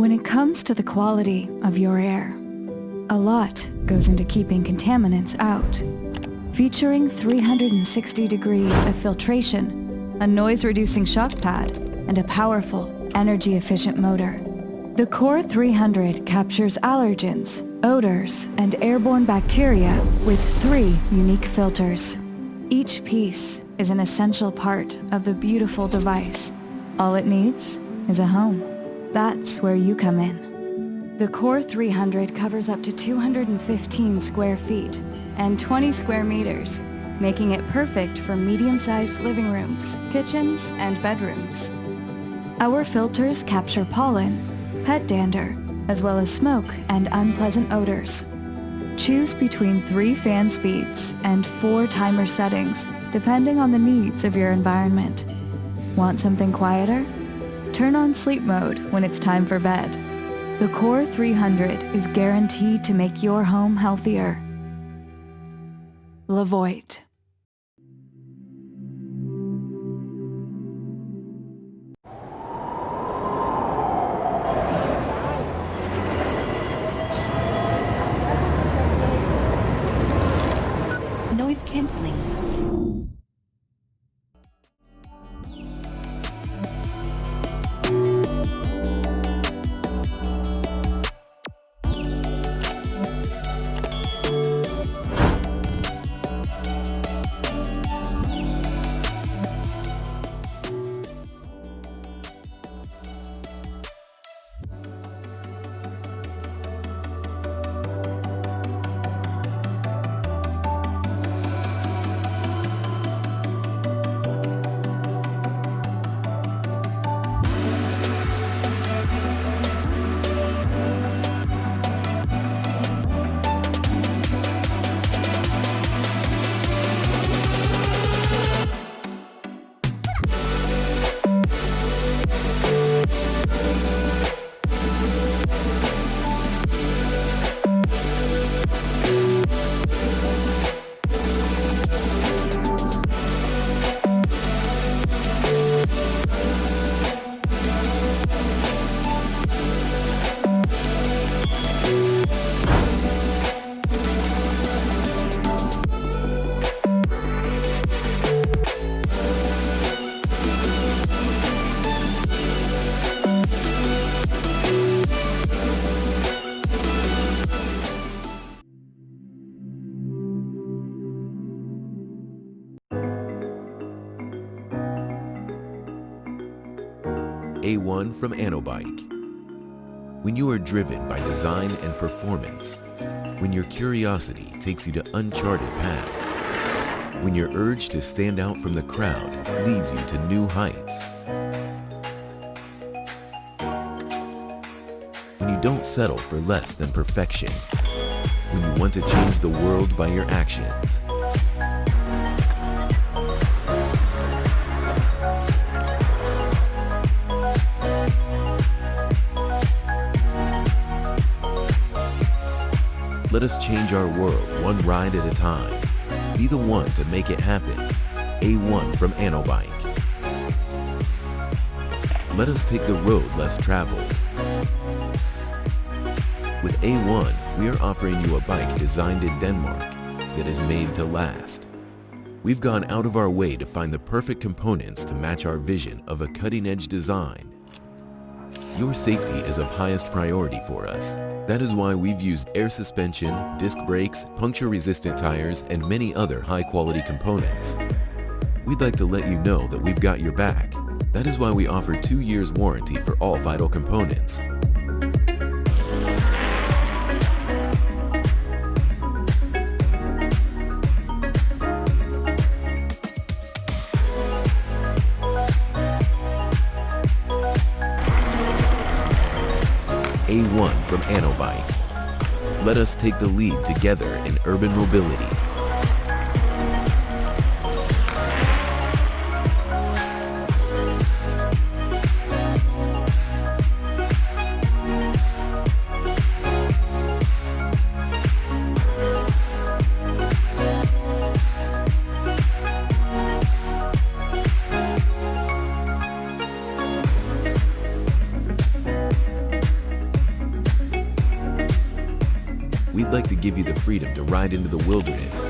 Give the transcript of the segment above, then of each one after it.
When it comes to the quality of your air, a lot goes into keeping contaminants out. Featuring 360 degrees of filtration, a noise-reducing shock pad, and a powerful, energy-efficient motor, the Core 300 captures allergens, odors, and airborne bacteria with 3 unique filters. Each piece is an essential part of the beautiful device. All it needs is a home. That's where you come in. The Core 300 covers up to 215 square feet and 20 square meters, making it perfect for medium-sized living rooms, kitchens, and bedrooms. Our filters capture pollen, pet dander, as well as smoke and unpleasant odors. Choose between 3 fan speeds and 4 timer settings, depending on the needs of your environment. Want something quieter? Turn on sleep mode when it's time for bed. The Core 300 is guaranteed to make your home healthier. LEVOIT. Noise cancelling. A1 from AlphaBeing. When you are driven by design and performance, when your curiosity takes you to uncharted paths, when your urge to stand out from the crowd leads you to new heights, when you don't settle for less than perfection, when you want to change the world by your actions, let us change our world one ride at a time. Be the one to make it happen. A1 from AlphaBeing. Let us take the road less traveled. With A1, we are offering you a bike designed in Denmark that is made to last. We've gone out of our way to find the perfect components to match our vision of a cutting-edge design. Your safety is of highest priority for us. That is why we've used air suspension, disc brakes, puncture-resistant tires, and many other high-quality components. We'd like to let you know that we've got your back. That is why we offer 2 years warranty for all vital components. A1 from AlphaBeing. Let us take the lead together in urban mobility. we'd like to give you the freedom to ride into the wilderness,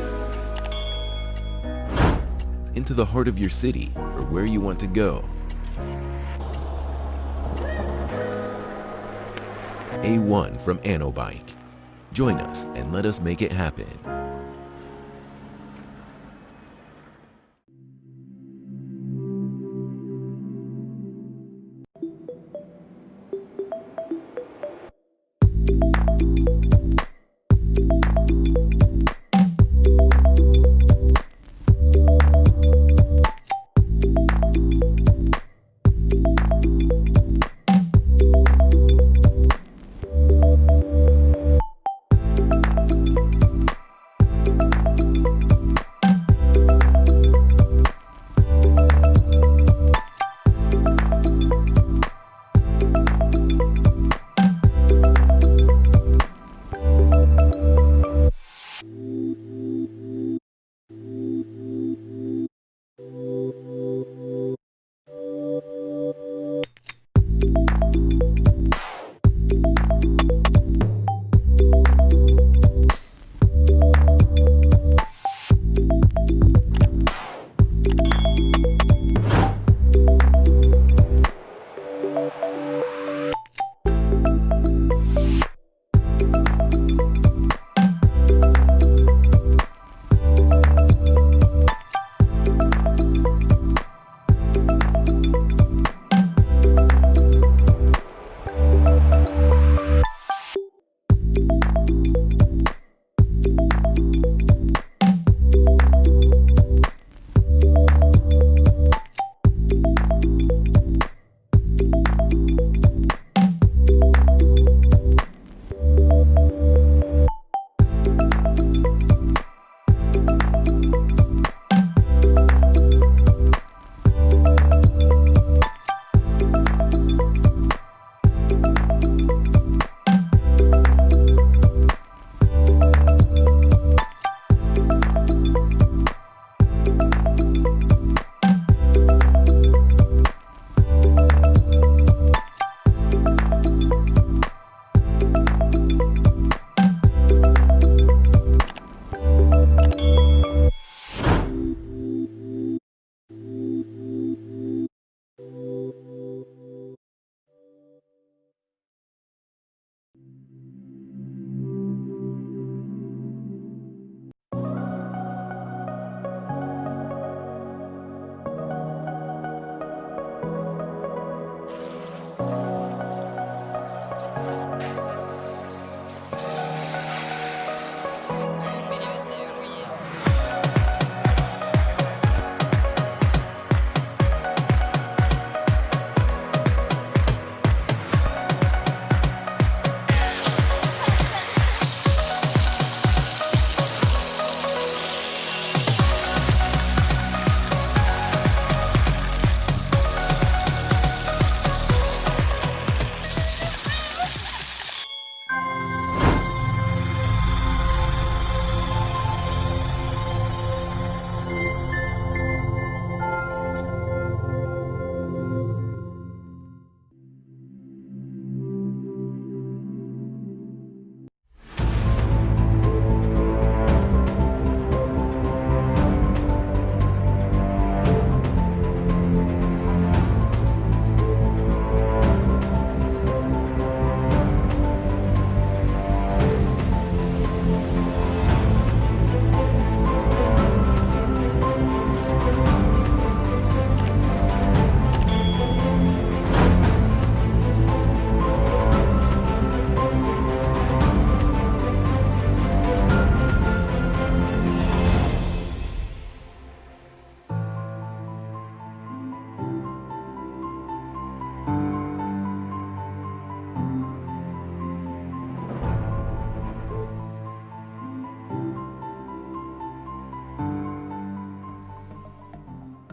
into the heart of your city, or where you want to go. A1 from AnnoBike. Join us and let us make it happen.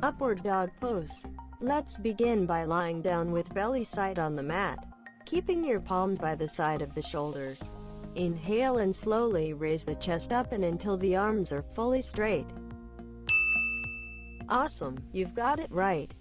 Upward dog pose. Let's begin by lying down with belly side on the mat, keeping your palms by the side of the shoulders. Inhale and slowly raise the chest up and until the arms are fully straight. Awesome, you've got it right.